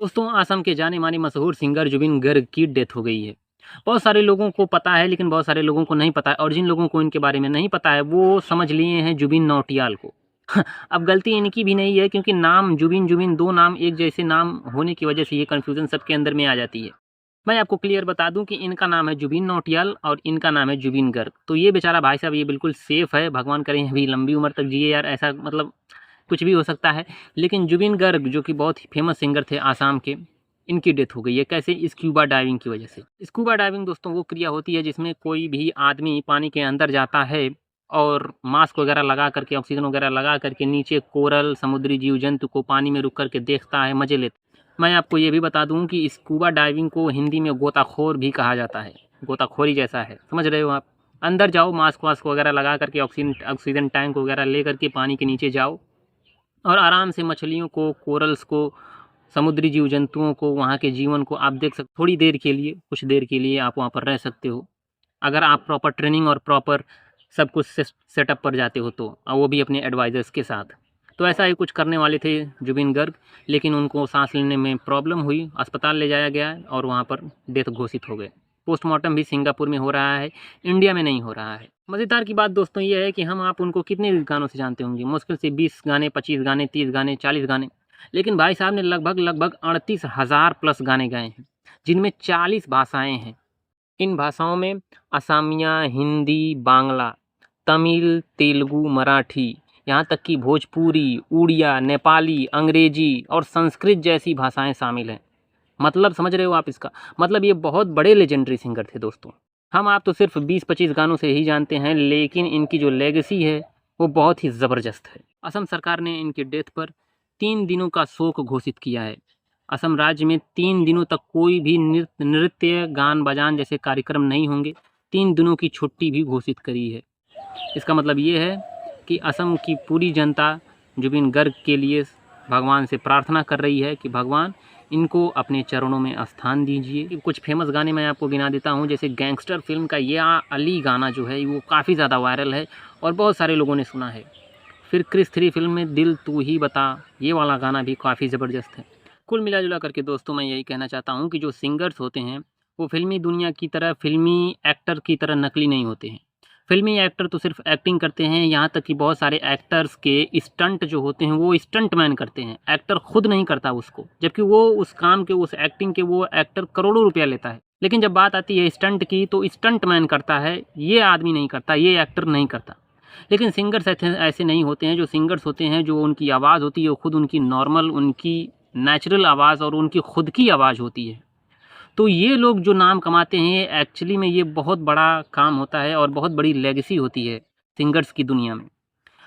दोस्तों, असम के जाने-माने मशहूर सिंगर जुबिन गर्ग की डेथ हो गई है। बहुत सारे लोगों को पता है, लेकिन बहुत सारे लोगों को नहीं पता है, और जिन लोगों को इनके बारे में नहीं पता है, वो समझ लिए हैं जुबिन नौटियाल को। अब गलती इनकी भी नहीं है, क्योंकि नाम जुबिन, जुबिन 2 नाम एक जैसे नाम होने की वजह से ये कन्फ्यूज़न सबके अंदर में आ जाती है। मैं आपको क्लियर बता दूँ कि इनका नाम है जुबिन नौटियाल और इनका नाम है जुबिन गर्ग। तो ये बेचारा भाई साहब ये बिल्कुल सेफ़ है, भगवान करे अभी लंबी उम्र तक जिए यार, ऐसा मतलब कुछ भी हो सकता है। लेकिन जुबिन गर्ग जो कि बहुत ही फ़ेमस सिंगर थे आसाम के, इनकी डेथ हो गई है। कैसे? स्क्यूबा डाइविंग की वजह से। स्क्यूबा डाइविंग दोस्तों वो क्रिया होती है जिसमें कोई भी आदमी पानी के अंदर जाता है और मास्क वगैरह लगा करके, ऑक्सीजन वगैरह लगा करके नीचे कोरल, समुद्री जीव-जंतु को पानी में रुक कर के देखता है, मज़े लेता है। मैं आपको ये भी बता दूँ कि स्क्यूबा डाइविंग को हिंदी में गोताखोर भी कहा जाता है। गोताखोरी जैसा है, समझ रहे हो आप? अंदर जाओ, मास्क-वास्क वगैरह लगा करके ऑक्सीजन ऑक्सीजन टैंक वगैरह ले करके पानी के नीचे जाओ और आराम से मछलियों को, कोरल्स को, समुद्री जीव-जंतुओं को, वहाँ के जीवन को आप देख सकते, थोड़ी देर के लिए, कुछ देर के लिए आप वहाँ पर रह सकते हो। अगर आप प्रॉपर ट्रेनिंग और प्रॉपर सब कुछ सेटअप पर जाते हो तो, और वो भी अपने एडवाइज़र्स के साथ। तो ऐसा ही कुछ करने वाले थे जुबिन गर्ग, लेकिन उनको साँस लेने में प्रॉब्लम हुई, अस्पताल ले जाया गया और वहाँ पर डेथ घोषित हो गए। पोस्टमार्टम भी सिंगापुर में हो रहा है, इंडिया में नहीं हो रहा है। मज़ेदार की बात दोस्तों ये है कि हम आप उनको कितने गानों से जानते होंगे, मुश्किल से 20 गाने, 25 गाने, 30 गाने, 40 गाने। लेकिन भाई साहब ने लगभग 38,000 प्लस गाने गाए हैं, जिनमें 40 भाषाएँ हैं। इन भाषाओं में असमिया, हिंदी, बांग्ला, तमिल, तेलुगु, मराठी, यहाँ तक कि भोजपुरी, उड़िया, नेपाली, अंग्रेजी और संस्कृत जैसी भाषाएँ शामिल हैं। मतलब समझ रहे हो आप इसका? मतलब ये बहुत बड़े लेजेंडरी सिंगर थे दोस्तों। हम आप तो सिर्फ़ 20-25 गानों से ही जानते हैं, लेकिन इनकी जो लेगेसी है, वो बहुत ही ज़बरदस्त है। असम सरकार ने इनकी डेथ पर 3 दिनों का शोक घोषित किया है। असम राज्य में 3 दिनों तक कोई भी नृत्य, गान-बजान जैसे कार्यक्रम नहीं होंगे। 3 दिनों की छुट्टी भी घोषित करी है। इसका मतलब ये है कि असम की पूरी जनता जुबिन गर्ग के लिए भगवान से प्रार्थना कर रही है कि भगवान इनको अपने चरणों में स्थान दीजिए। कुछ फ़ेमस गाने मैं आपको गिना देता हूँ, जैसे गैंगस्टर फ़िल्म का या अली गाना जो है वो काफ़ी ज़्यादा वायरल है और बहुत सारे लोगों ने सुना है। फिर क्रिस 3 फ़िल्म में दिल तू ही बता, ये वाला गाना भी काफ़ी ज़बरदस्त है। कुल मिला-जुला करके दोस्तों मैं यही कहना चाहता हूँ कि जो सिंगर्स होते हैं, वो फ़िल्मी दुनिया की तरह फ़िल्मी एक्टर की तरह नकली नहीं होते हैं। फ़िल्मी एक्टर तो सिर्फ़ एक्टिंग करते हैं, यहाँ तक कि बहुत सारे एक्टर्स के स्टंट जो होते हैं, वो स्टंटमैन करते हैं। एक्टर खुद नहीं करता उसको, जबकि वो उस काम के, उस एक्टिंग के वो एक्टर करोड़ों रुपया लेता है। लेकिन जब बात आती है स्टंट की, तो स्टंटमैन करता है, ये आदमी नहीं करता, ये एक्टर नहीं करता। लेकिन सिंगर्स ऐसे ऐसे नहीं होते हैं, जो सिंगर्स होते हैं, जो उनकी आवाज़ होती है, वो खुद उनकी नॉर्मल, उनकी नेचुरल आवाज़ और उनकी खुद की आवाज़ होती है। तो ये लोग जो नाम कमाते हैं, एक्चुअली में ये बहुत बड़ा काम होता है और बहुत बड़ी लेगेसी होती है सिंगर्स की दुनिया में।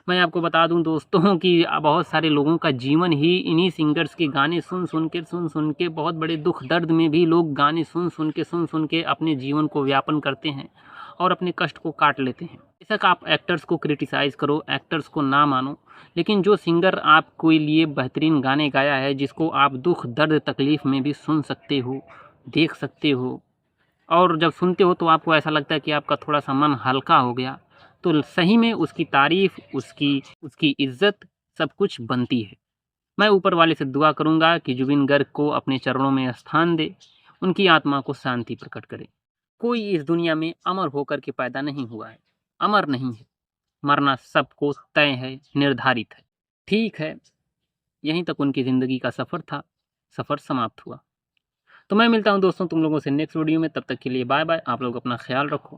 मैं आपको बता दूँ दोस्तों कि बहुत सारे लोगों का जीवन ही इन्हीं सिंगर्स के गाने सुन-सुन के बहुत बड़े दुःख दर्द में भी लोग गाने सुन-सुन के अपने जीवन को व्यापन करते हैं और अपने कष्ट को काट लेते हैं। बेशक आप एक्टर्स को क्रिटिसाइज़ करो, एक्टर्स को ना मानो, लेकिन जो सिंगर आपके लिए बेहतरीन गाने गाया है, जिसको आप दुःख, दर्द, तकलीफ़ में भी सुन सकते हो, देख सकते हो, और जब सुनते हो तो आपको ऐसा लगता है कि आपका थोड़ा-सा मन हल्का हो गया, तो सही में उसकी तारीफ़, उसकी उसकी इज़्ज़त सब कुछ बनती है। मैं ऊपर वाले से दुआ करूँगा कि जुबिन गर्ग को अपने चरणों में स्थान दे, उनकी आत्मा को शांति प्रकट करे। कोई इस दुनिया में अमर होकर के पैदा नहीं हुआ है, अमर नहीं है, मरना सबको तय है, निर्धारित है। ठीक है, यहीं तक उनकी ज़िंदगी का सफ़र था, सफ़र समाप्त हुआ। तो मैं मिलता हूँ दोस्तों तुम लोगों से नेक्स्ट वीडियो में, तब तक के लिए बाय बाय। आप लोग अपना ख़्याल रखो।